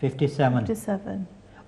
57।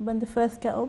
when the first get up,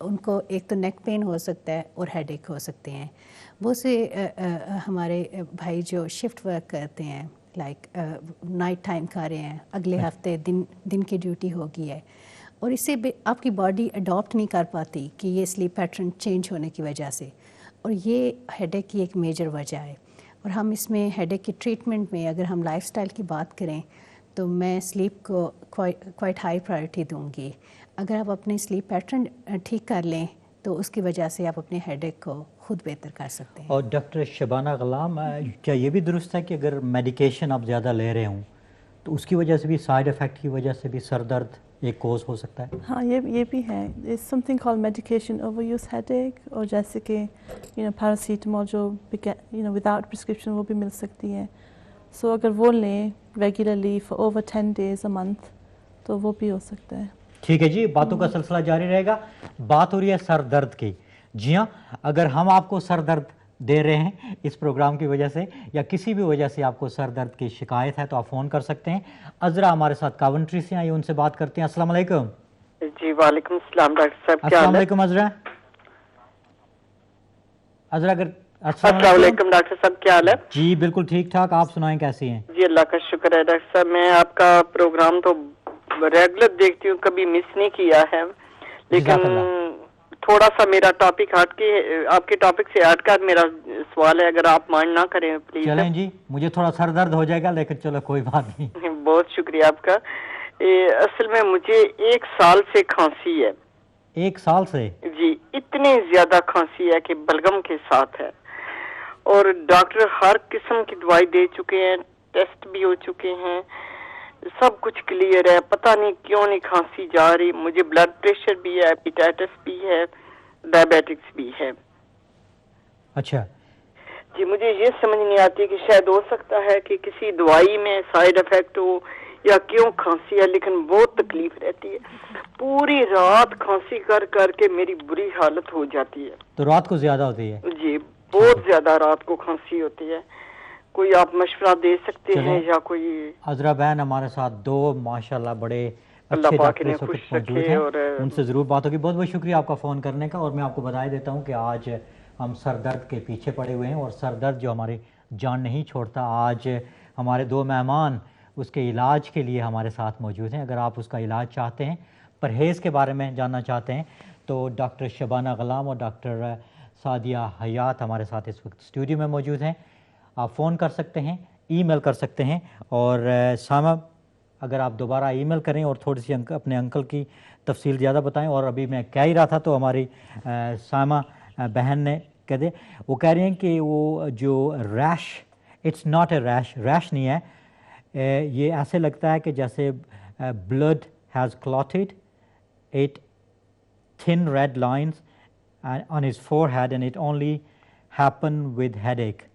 ان کو ایک تو نیک پین ہو سکتا ہے اور ہیڈ ایک ہو سکتے ہیں. بہت سے ہمارے بھائی جو شفٹ ورک کرتے ہیں لائک نائٹ ٹائم کر رہے ہیں, اگلے ہفتے دن کی ڈیوٹی ہو گئی ہے, اور اس سے آپ کی باڈی اڈاپٹ نہیں کر پاتی کہ یہ سلیپ پیٹرن چینج ہونے کی وجہ سے, اور یہ ہیڈ ایک کی ایک میجر وجہ ہے. اور ہم اس میں ہیڈ ایک کی ٹریٹمنٹ میں اگر ہم لائف سٹائل کی بات کریں تو میں سلیپ کو کوائٹ ہائی پرائرٹی دوں گی. اگر آپ اپنے سلیپ پیٹرن ٹھیک کر لیں تو اس کی وجہ سے آپ اپنے ہیڈ ایک کو خود بہتر کر سکتے ہیں. اور ڈاکٹر شبانہ غلام, کیا یہ بھی درست ہے کہ اگر میڈیکیشن آپ زیادہ لے رہے ہوں تو اس کی وجہ سے بھی, سائیڈ افیکٹ کی وجہ سے بھی سر درد ایک کوز ہو سکتا ہے؟ ہاں یہ بھی ہے. It's something called medication overuse headache, اور جیسے کہ پیراسیٹامول جو وداؤٹ پرسکرپشن وہ بھی مل سکتی ہے. سو اگر وہ لیں regularly for over 10 days a month تو وہ بھی ہو سکتا ہے. ٹھیک ہے جی, باتوں کا سلسلہ جاری رہے گا. بات ہو رہی ہے سر درد کی. جی ہاں, اگر ہم آپ کو سر درد دے رہے ہیں اس پروگرام کی وجہ سے یا کسی بھی وجہ سے آپ کو سر درد کی شکایت ہے تو آپ فون کر سکتے ہیں. عذرا ہمارے ساتھ کاونٹری سے آئی, ان سے بات کرتے ہیں. السلام علیکم. جی وعلیکم السلام ڈاکٹر صاحب, کیا السلام حال ہے؟ علیکم عذرا. عذرا اگر السلام علیکم ڈاکٹر صاحب, کیا حال ہے؟ جی بالکل ٹھیک ٹھاک, آپ سنائیں کیسی ہیں؟ جی اللہ کا شکر ہے ڈاکٹر صاحب, میں آپ کا پروگرام تو ریگولر دیکھتی ہوں, کبھی مس نہیں کیا ہے, لیکن تھوڑا سا میرا ٹاپک ہٹ کے آپ کے ٹاپک سے ہٹ کر میرا سوال ہے, اگر آپ مائنڈ نہ کریں پلیز. چلیں جی, مجھے تھوڑا سر درد ہو جائے گا لیکن چلو کوئی بات نہیں. بہت شکریہ آپ کا. اصل میں مجھے 1 سال سے کھانسی ہے. 1 سال سے؟ جی, اتنی زیادہ کھانسی ہے کہ بلغم کے ساتھ ہے, اور ڈاکٹر ہر قسم کی دوائی دے چکے ہیں, ٹیسٹ بھی ہو چکے ہیں, سب کچھ کلیئر ہے, پتہ نہیں کیوں نہیں کھانسی جا رہی. مجھے بلڈ پریشر بھی ہے, ہیپیٹائٹس بھی ہے, ڈائبیٹکس بھی ہے. اچھا جی, مجھے یہ سمجھ نہیں آتی کہ شاید ہو سکتا ہے کہ کسی دوائی میں سائیڈ افیکٹ ہو یا کیوں کھانسی ہے, لیکن بہت تکلیف رہتی ہے. پوری رات کھانسی کر کر کے میری بری حالت ہو جاتی ہے. تو رات کو زیادہ ہوتی ہے؟ جی بہت زیادہ رات کو کھانسی ہوتی ہے. کوئی آپ مشورہ دے سکتے ہیں یا کوئی؟ عذرا بہن ہمارے ساتھ 2 ماشاءاللہ بڑے اللہ اچھے پاک ڈاکٹر انہیں اس وقت خوش موجود رکھے, ہیں, اور ان سے ضرور بات ہوگی. بہت بہت شکریہ آپ کا فون کرنے کا. اور میں آپ کو بتا دیتا ہوں کہ آج ہم سر درد کے پیچھے پڑے ہوئے ہیں, اور سر درد جو ہماری جان نہیں چھوڑتا. آج ہمارے 2 مہمان اس کے علاج کے لیے ہمارے ساتھ موجود ہیں. اگر آپ اس کا علاج چاہتے ہیں, پرہیز کے بارے میں جاننا چاہتے ہیں, تو ڈاکٹر شبانہ غلام اور ڈاکٹر سعدیہ حیات ہمارے ساتھ اس وقت اسٹوڈیو میں موجود ہیں. آپ فون کر سکتے ہیں, ای میل کر سکتے ہیں. اور سامع, اگر آپ دوبارہ ای میل کریں اور تھوڑی سی اپنے انکل کی تفصیل زیادہ بتائیں. اور ابھی میں کہہ ہی رہا تھا تو ہماری سامع بہن نے کہہ دے, وہ کہہ رہی ہیں کہ وہ جو ریش, اٹس ناٹ اے ریش, ریش نہیں ہے, یہ ایسے لگتا ہے کہ جیسے blood has clotted, it thin red lines on his forehead and it only happen with headache.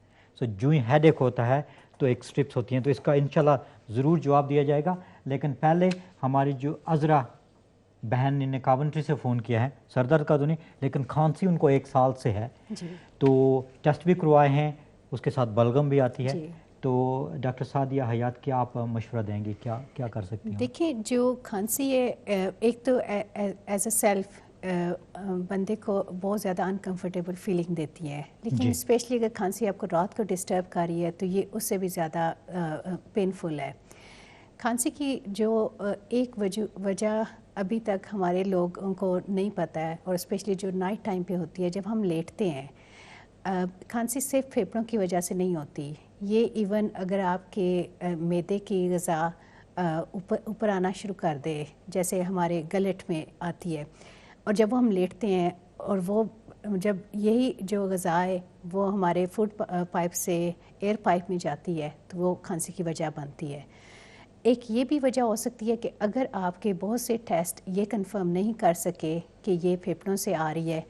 So جو ہی ہیڈ ایک ہوتا ہے تو ایک اسٹرپس ہوتی ہیں. تو اس کا انشاءاللہ ضرور جواب دیا جائے گا. لیکن پہلے ہماری جو عذرا بہن نے کاونٹری سے فون کیا ہے, سر درد کا تو نہیں لیکن کھانسی ان کو 1 سال سے ہے, تو ٹیسٹ بھی کروائے ہیں, اس کے ساتھ بلغم بھی آتی ہے. تو ڈاکٹر سعدیہ حیات, کیا آپ مشورہ دیں گے, کیا کر سکتے ہیں؟ دیکھیں, جو کھانسی ہے ایک تو ایز اے سیلف بندے کو بہت زیادہ انکمفرٹیبل فیلنگ دیتی ہے, لیکن اسپیشلی اگر کھانسی آپ کو رات کو ڈسٹرب کر رہی ہے تو یہ اس سے بھی زیادہ پینفل ہے. کھانسی کی جو ایک وجہ ابھی تک ہمارے لوگوں کو نہیں پتہ ہے, اور اسپیشلی جو نائٹ ٹائم پہ ہوتی ہے جب ہم لیٹتے ہیں, کھانسی صرف پھیپھڑوں کی وجہ سے نہیں ہوتی. یہ ایون اگر آپ کے معدے کی غذا اوپر آنا شروع کر دے, جیسے ہمارے گلٹ میں آتی ہے, اور جب ہم لیٹتے ہیں اور وہ جب یہی جو غذا ہے وہ ہمارے فوڈ پائپ سے ایئر پائپ میں جاتی ہے تو وہ کھانسی کی وجہ بنتی ہے. ایک یہ بھی وجہ ہو سکتی ہے کہ اگر آپ کے بہت سے ٹیسٹ یہ کنفرم نہیں کر سکے کہ یہ پھیپھڑوں سے آ رہی ہے,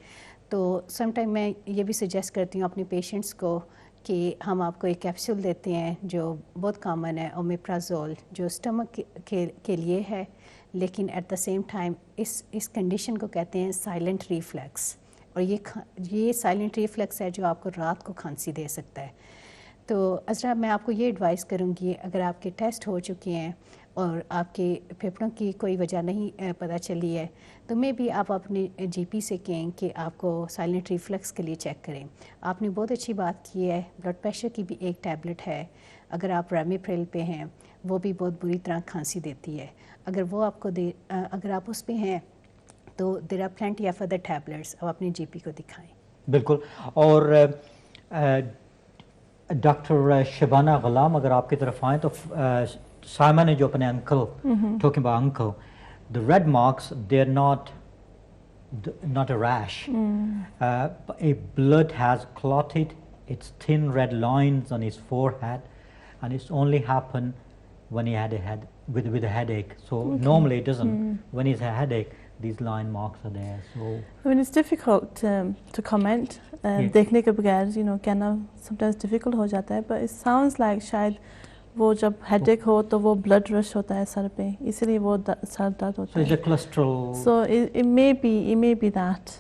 تو سم ٹائم میں یہ بھی سجیسٹ کرتی ہوں اپنے پیشنٹس کو کہ ہم آپ کو ایک کیپسول دیتے ہیں جو بہت کامن ہے, اومیپرازول, جو اسٹمک کے لیے ہے, لیکن ایٹ دا سیم ٹائم اس کنڈیشن کو کہتے ہیں سائلنٹ ریفلیکس, اور یہ سائلنٹ ریفلیکس ہے جو آپ کو رات کو کھانسی دے سکتا ہے. تو عذرا, میں آپ کو یہ ایڈوائز کروں گی, اگر آپ کے ٹیسٹ ہو چکے ہیں اور آپ کے پھیپھڑوں کی کوئی وجہ نہیں پتہ چلی ہے تو میں بھی آپ اپنے جی پی سے کہیں کہ آپ کو سائلنٹ ریفلکس کے لیے چیک کریں. آپ نے بہت اچھی بات کی ہے. بلڈ پریشر کی بھی ایک ٹیبلٹ ہے, اگر آپ ریمیپریل پہ ہیں وہ بھی بہت بری طرح کھانسی دیتی ہے. اگر وہ آپ کو اگر آپ اس پہ ہیں تو there are plenty of other tablets, آپ اپنے جی پی کو دکھائیں. بالکل. اور ڈاکٹر شبانہ غلام اگر آپ کی طرف آئیں تو سائمہ نے جو اپنے uncle talking about uncle, the red marks, they're not a rash. A blood has clotted, it's thin red lines on his forehead, and it's only happened when he had with a headache. So normally it doesn't. When he's a headache, these line marks are there. So I mean, it's difficult to comment. دیکھنے کے بغیر کہنا sometimes difficult ہو جاتا ہے, but it sounds like شاید وہ جب head ایک ہو تو وہ بلڈ رش ہوتا ہے سر پہ, اسی لیے وہ سر درد ہوتا so ہے. is the cholesterol? So it may be that.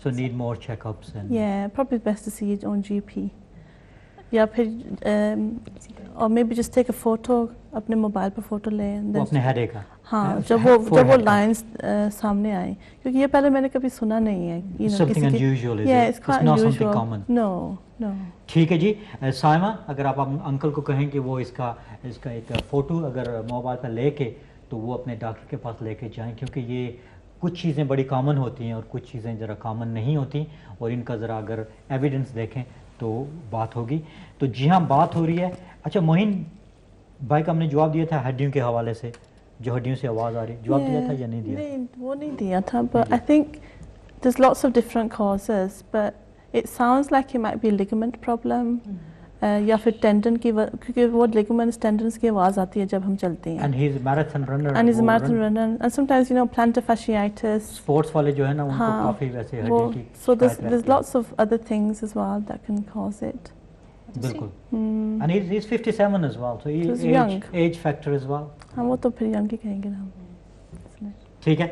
So need more checkups and Yeah, probably best to see your own GP. یا پھر or maybe just take a photo, اپنے موبائل پہ فوٹو لیں. وہ اپنے ہیڈ ایک کا. ہاں, جب وہ لائنز سامنے آئیں, کیونکہ یہ پہلے میں نے کبھی سنا نہیں ہے. Something unusual, is Yeah, it? it's quite not unusual. something common. No. ٹھیک ہے جی. سائمہ اگر آپ انکل کو کہیں کہ وہ اس کا ایک فوٹو اگر موبائل پہ لے کے تو وہ اپنے ڈاکٹر کے پاس لے کے جائیں, کیونکہ یہ کچھ چیزیں بڑی کامن ہوتی ہیں اور کچھ چیزیں ذرا کامن نہیں ہوتی, اور ان کا ذرا اگر ایویڈنس دیکھیں تو بات ہوگی. تو جی ہاں, بات ہو رہی ہے. اچھا موہین بھائی کا ہم نے جواب دیا تھا ہڈیوں کے حوالے سے, جو ہڈیوں سے آواز آ رہی, جواب دیا تھا یا نہیں دیا؟ نہیں, وہ نہیں دیا تھا, but I think there's lots of different causes, but it sounds like it might be a ligament problem. یا پھر ٹینڈن کی, کیونکہ وہ لیگمنٹس ٹینڈنس کی آواز آتی ہے جب ہم چلتے ہیں. And he's a marathon runner. And he's a marathon runner. And sometimes plantar fasciitis. Sports والے جو ہے نا ان کو کافی ویسے ہڈی کی. So there's lots of other things as well that can cause it. بالکل. And he's 57 as well. So age factor as well. ہاں, وہ تو پھر ینگ ہی کہیں گے نا. ٹھیک ہے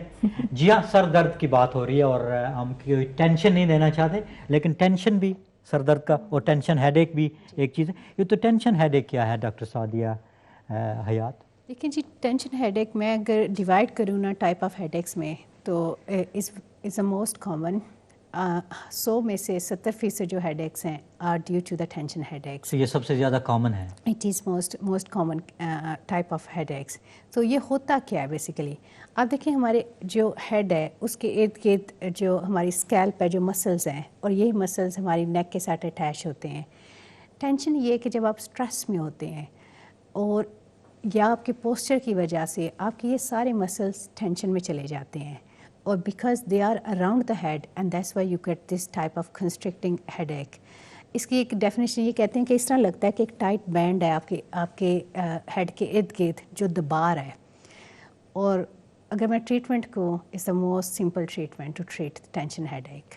جی ہاں. سر درد کی بات ہو رہی ہے اور ہم کوئی ٹینشن نہیں دینا چاہتے, لیکن ٹینشن بھی سر درد کا اور ٹینشن ہیڈ ایک بھی ایک چیز ہے. یہ تو ٹینشن ہیڈ ایک کیا ہے ڈاکٹر سعدیہ حیات؟ دیکھیں جی, ٹینشن ہیڈ ایک میں اگر ڈیوائڈ کروں نا ٹائپ آف ہیڈ ایکس میں, تو از اے موسٹ کامن. 100 میں سے 70% جو ہیڈ ایکس ہیں are due to the tension headaches. یہ سب سے زیادہ کامن ہے. It is most common type of headaches. تو یہ ہوتا کیا ہے بیسیکلی؟ آپ دیکھیں ہمارے جو ہیڈ ہے اس کے ارد گرد جو ہماری اسکیلپ ہے, جو مسلز ہیں, اور یہی مسلز ہماری نیک کے ساتھ اٹیچ ہوتے ہیں. ٹینشن یہ ہے کہ جب آپ اسٹریس میں ہوتے ہیں اور یا آپ کے پوسچر کی وجہ سے آپ کے یہ سارے مسلز ٹینشن میں چلے جاتے ہیں, اور because they are around the head and that's why you get this type of constricting headache. اس کی ایک ڈیفینیشن یہ کہتے ہیں کہ اس طرح لگتا ہے کہ ایک ٹائٹ بینڈ ہے آپ کے ہیڈ کے ارد گرد جو دبار ہے. اور اگر میں ٹریٹمنٹ کو is the most simple treatment to treat tension headache.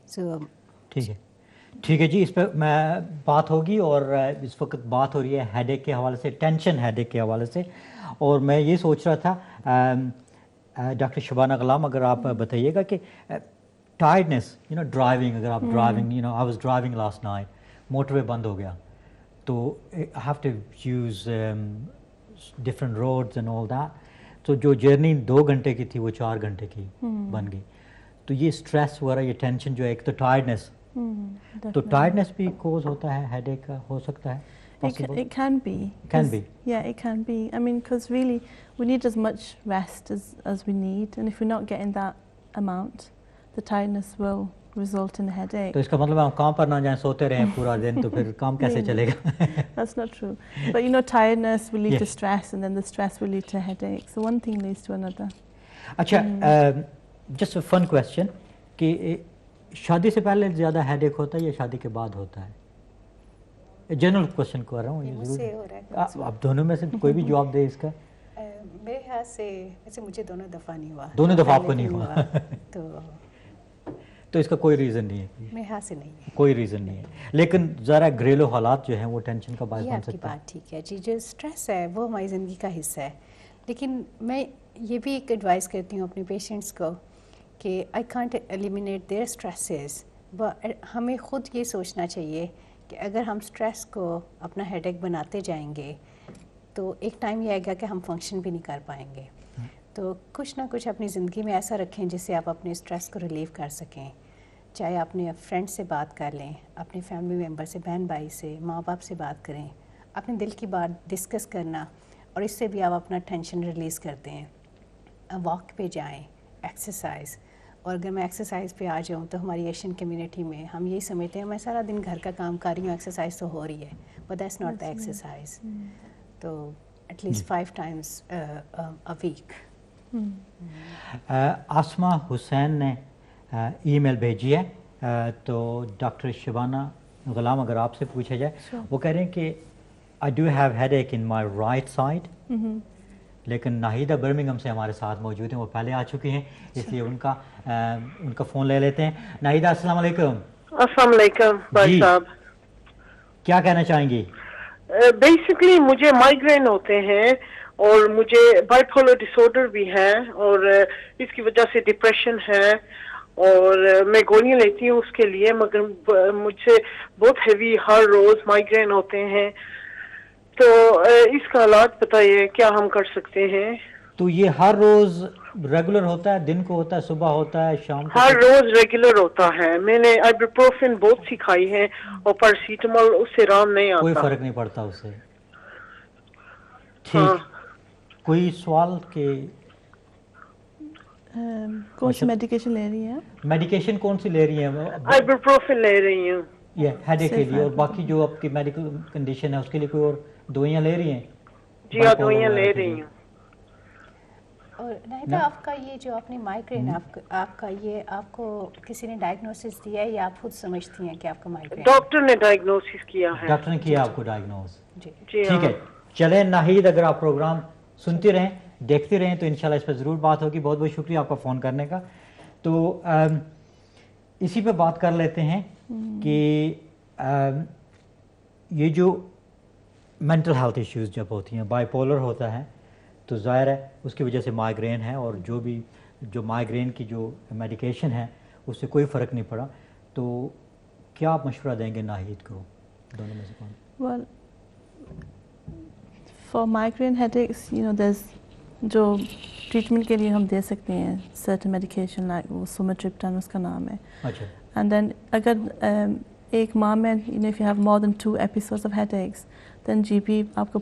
So ٹھیک ہے جی, اس پہ میں بات ہوگی. اور اس وقت بات ہو رہی ہے ہیڈ ایک کے حوالے سے, ٹینشن ہیڈ ایک کے حوالے سے. اور میں یہ سوچ رہا تھا ڈاکٹر شبانہ غلام اگر آپ بتائیے گا کہ ٹائرڈنس ڈرائیونگ, اگر آپ driving I was driving last night, motorway بند ہو گیا تو I have to use different roads and all that. تو جو جرنی 2 گھنٹے کی تھی وہ 4 گھنٹے کی بن گئی. تو یہ اسٹریس وغیرہ, یہ ٹینشن جو ہے, ایک تو ٹائرڈنس, تو ٹائرڈنس بھی کوز ہوتا ہے ہیڈ ایک کا, ہو سکتا ہے. It can be. Yeah, it can be. I mean, because really we need as much rest as we need, and if we're not getting that amount, the tiredness will result in a headache. تو اس کا مطلب ہم کام پر نہ جائیں, سوتے رہیں پورا دن, تو پھر کام کیسے چلے گا؟ That's not true. But tiredness will lead to stress, and then the stress will lead to a headache. So one thing leads to another. اچھا, just a fun question کہ شادی سے پہلے زیادہ ہیڈ ایک ہوتا ہے یا شادی کے بعد ہوتا ہے؟ جنرل کوشچن کر رہا ہوں, اب دونوں میں سے کوئی بھی جواب دے اس کا. میرے خیال سے ویسے مجھے دونوں دفعہ نہیں ہوا. دونوں دفعہ آپ کو نہیں ہوا تو اس کا کوئی ریزن نہیں ہے. میرے خیال سے نہیں ہے, کوئی ریزن نہیں ہے. لیکن ذرا گھریلو حالات جو ہیں وہ ٹینشن کا باعث بن سکتے ہیں. آپ کی بات ٹھیک ہے جی, جو اسٹریس ہے وہ ہماری زندگی کا حصہ ہے. لیکن میں یہ بھی ایک ایڈوائز کرتی ہوں اپنے پیشنٹس کو کہ I can't eliminate their stresses, ہمیں خود یہ سوچنا چاہیے کہ اگر ہم اسٹریس کو اپنا ہیڈ ایک بناتے جائیں گے تو ایک ٹائم یہ آئے گا کہ ہم فنکشن بھی نہیں کر پائیں گے. تو کچھ نہ کچھ اپنی زندگی میں ایسا رکھیں جس سے آپ اپنے اسٹریس کو ریلیو کر سکیں. چاہے اپنے فرینڈ سے بات کر لیں, اپنے فیملی ممبر سے, بہن بھائی سے, ماں باپ سے بات کریں, اپنے دل کی بات ڈسکس کرنا, اور اس سے بھی آپ اپنا ٹینشن ریلیز کرتے ہیں. واک پہ جائیں, ایکسرسائز. اور اگر میں ایکسرسائز پہ آ جاؤں تو ہماری ایشین کمیونٹی میں ہم یہی سمجھتے ہیں میں سارا دن گھر کا کام کر رہی ہوں, ایکسرسائز تو ہو رہی ہے, but that's not the exercise. تو at least 5 times a week. Asma Hussain نے ای میل بھیجی ہے, تو ڈاکٹر شبانہ غلام اگر آپ سے پوچھا جائے, وہ کہہ رہے ہیں کہ آئی ڈو ہیو ہیڈ ایک ان مائی رائٹ سائڈ, لیکن ناہیدہ برمنگھم سے ہمارے ساتھ موجود ہیں, وہ پہلے آ چکی ہیں, اس لیے ان کا فون لے لیتے ہیں. ناہیدہ السلام علیکم. السلام علیکم بھائی صاحب. کیا کہنا چاہیں گی؟ بیسکلی مجھے مائیگرین ہوتے ہیں اور مجھے بائی پولر ڈس آرڈر بھی ہے, اور اس کی وجہ سے ڈپریشن ہے, اور میں گولیاں لیتی ہوں اس کے لیے, مگر مجھ سے بہت ہیوی ہر روز مائیگرین ہوتے ہیں. تو اس کا علاج بتائیے کیا ہم کر سکتے ہیں؟ تو یہ ہر روز ریگولر ہوتا ہے, دن کو ہوتا ہے, صبح ہوتا ہے, شام کو؟ ہر روز ریگولر ہوتا ہے. میں نے آئبوپروفین بہت سی کھائی ہے اور پیراسیٹامول, اس سے آرام نہیں آتا. کوئی فرق نہیں پڑتا اس سے. ٹھیک. کوئی سوال کہ کون سی میڈیکیشن لے رہی ہیں؟ میڈیکیشن کون سی لے رہی ہیں؟ آئبوپروفین لے رہی ہوں یہ ہیڈ ایک کے لیے, اور باقی جو آپ کی میڈیکل کنڈیشن ہے اس کے لیے کوئی اور دوائیاں لے رہی ہیں؟ جی ہاں, دوائیاں لے رہی ہوں. اور ناہیدہ آپ کا یہ جو آپ نے مائیگرین آپ کا یہ آپ کو کسی نے ڈائگنوسس دیا ہے یا آپ خود سمجھتی ہیں کہ آپ کا مائیگرین؟ ڈاکٹر نے ڈائگنوسس کیا ہے. ڈاکٹر نے کیا آپ کو ڈائگنوز؟ جی ٹھیک ہے. چلیں ناہید, اگر آپ پروگرام سنتے رہیں, دیکھتے رہیں, تو انشاءاللہ اس پہ ضرور بات ہوگی. بہت بہت شکریہ آپ کا فون کرنے کا. تو اسی پہ بات کر لیتے ہیں کہ یہ جو مینٹل ہیلتھ ایشوز جب ہوتی ہیں, بائی پولر ہوتا ہے, تو ظاہر ہے اس کی وجہ سے مائیگرین ہے, اور جو مائیگرین کی جو میڈیکیشن ہے اس سے کوئی فرق نہیں پڑا. تو کیا آپ مشورہ دیں گے ناہید کو, دونوں میں سے کون؟ Well, for migraine headaches, there's جو ٹریٹمنٹ کے لیے ہم دے سکتے ہیں certain medication like وہ sumatriptan اس کا نام ہے. اچھا. And then اگر ایک ماہ میں if you have more than 2 episodes of headaches, then GP آپ کو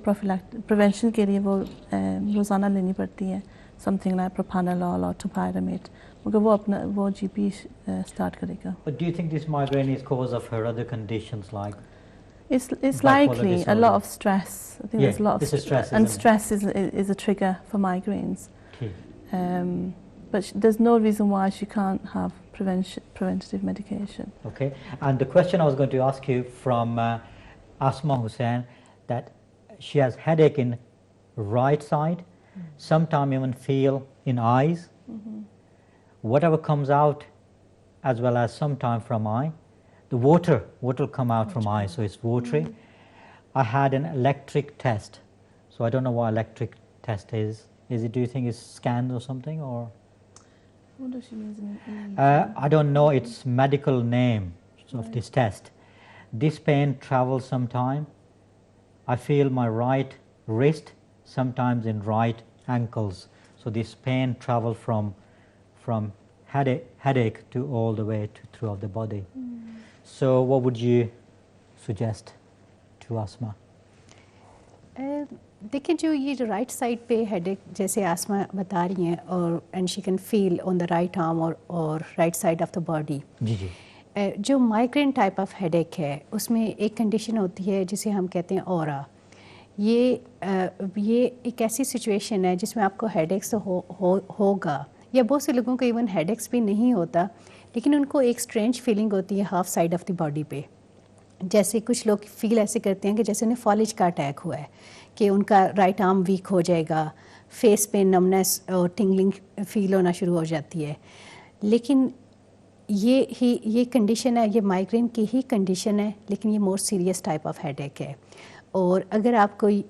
prevention کے لیے وہ روزانہ لینی پڑتی ہے, something like propranolol or topiramate, مگر وہ GP start کرے گا. But do you think this migraine is cause of her other conditions like? It's likely a lot of stress. I think there's a lot of stress, and stress is a trigger for migraines. Okay. But there's no reason why she can't have preventative medication. Okay. And the question I was going to ask you from Asma Hussain, that she has headache in right side, sometimes even feel in eyes, whatever comes out, as well as sometime from eye. The water will come out from eye, so it's watery. I had an electric test, so I don't know what electric test is. Do you think it's scans or something, or? What does she mean? I don't know its medical name of this test. This pain travels sometime. I feel my right wrist, sometimes in right ankles. So this pain travels from headache to all the way throughout the body. So what would you suggest to Asma? دیکھیں جو یہ جو right side پہ head ایک جیسے آسما بتا رہی ہیں, اور and she can feel on the right arm or right side of the body. جی جی. جو migraine type of headache ہے اس میں ایک کنڈیشن ہوتی ہے جسے ہم کہتے ہیں اورا. یہ ایک ایسی سچویشن ہے جس میں آپ کو ہیڈ ایکس ہوگا, یا بہت سے لوگوں کو ایون ہیڈ ایکس بھی نہیں ہوتا, لیکن ان کو ایک اسٹرینج فیلنگ ہوتی ہے half side of the body پہ. جیسے کچھ لوگ فیل ایسے کرتے ہیں کہ جیسے انہیں فالج کا اٹیک ہوا ہے, کہ ان کا رائٹ آرم ویک ہو جائے گا, فیس پہ نمنس اور ٹنگلنگ فیل ہونا شروع ہو جاتی ہے. لیکن یہ کنڈیشن ہے, یہ مائیگرین کی ہی کنڈیشن ہے, لیکن یہ more serious type of headache ہے. اور اگر آپ کوئی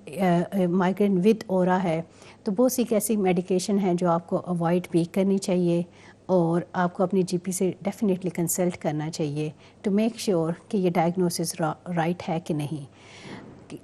مائیگرین ود اورا ہے تو بہت سی ایسی میڈیکیشن ہیں جو آپ کو اوائڈ بھی کرنی چاہیے, اور آپ کو اپنی GP سے ڈیفینیٹلی کنسلٹ کرنا چاہیے ٹو میک شیور کہ یہ ڈائگنوسس رائٹ ہے کہ نہیں.